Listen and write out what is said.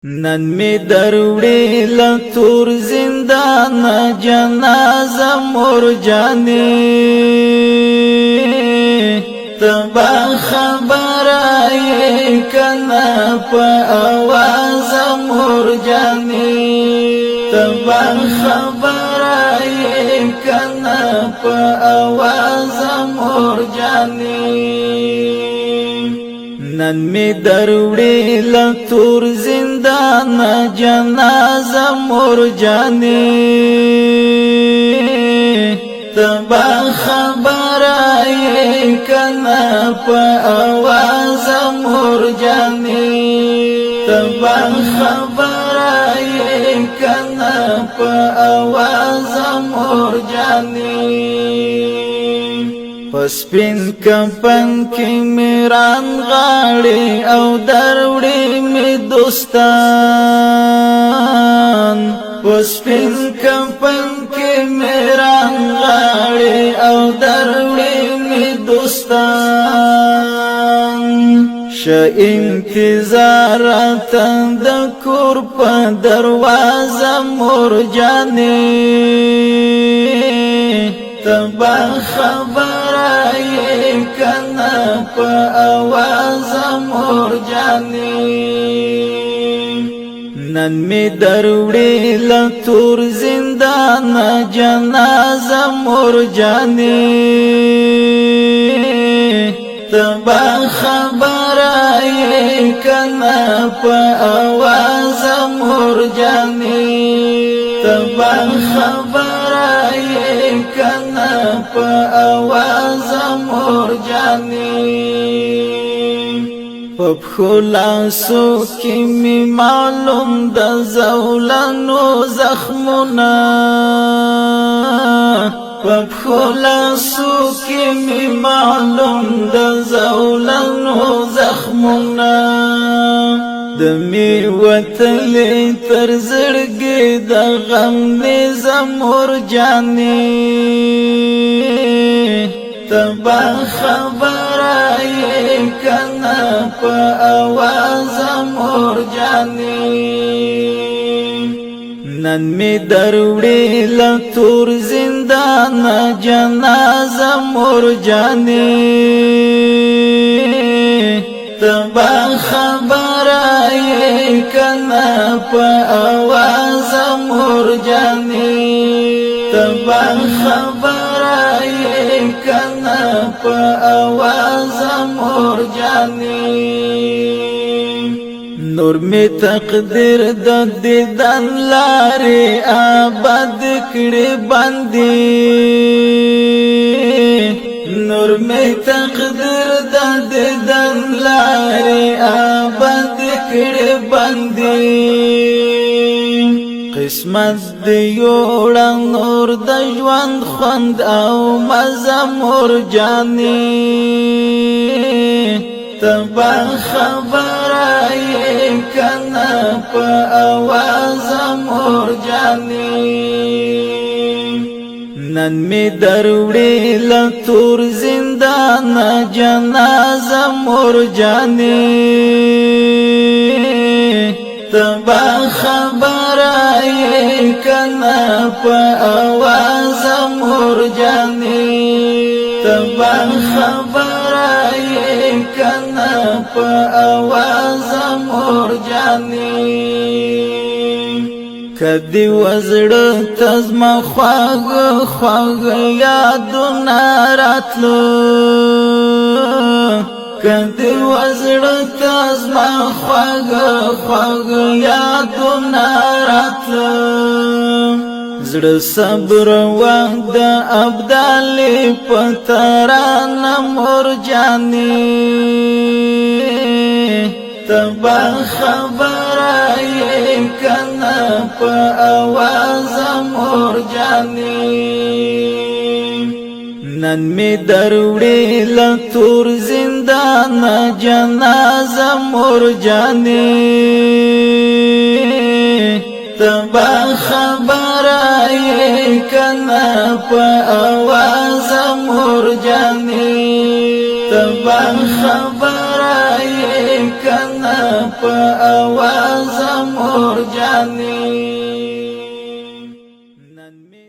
نن می دروړې لتور زندان جنازه مور جانې تبا خبره کنا په आवाज مور جانې تبا خبره کنا په आवाज مور جانې نن می دروړې لتور زندان جنازه مور جانې تبا خبره کنا په आवाज مور جانې تبا خبره کنا په आवाज مور جانې پسپین کپن کی میران غاړي او دروړې می دوستان پسپین کپن کی میران غاړي او دروړې می دوستان ش انتظار تند کور په دروازه مور جانې تبا خبره کنا په आवाज مور جانې نن می دروړې لتور زندان جنازه مور جانې تبا خبره کنا په आवाज مور جانې تبا خبره کنا په आवाज مور جانې په خلاصو کې می معلوم د زولانو زخمونه په خلاصو کې می معلوم د زولانو زخمونه د می وتلې تر زړګي د غم نظام مور جانې تبا خبره کنا په आवाज مور جانې نن می دروړې لتور زندان جنازه مور جانې تبا خبره کنا په आवाज مور جانې تبا خبره کنا په आवाज مور جانې نور می تقدیر د دیدن لارې آباد کړي باندې نور می تقدیر د دیدن لارې آباد کړي باندې قسمت دی یوړه نور د ژوند خوند او مزه مور جانې تبا خبره کنا په आवाज مور جانې نن می دروړې لتور زندان جنازه مور جانې تبا خبره کنا په आवाज مور جانې تبا خبره کنا په आवाज مور جانې کدی وزړه تزما خواږ خواږ یادونه راتلو کدی وزړه تزما خواږ خواږ یادونه راتلو زړه صبر وخت ابدال پتران مور جانې تبا خبره کنا په आवाज مور جانې نن می دروړې لتور زندان جنازه مور جانې تبا خبره کنا په आवाज مور جانې تبا خبره کنا په आवाज مور جانې نن می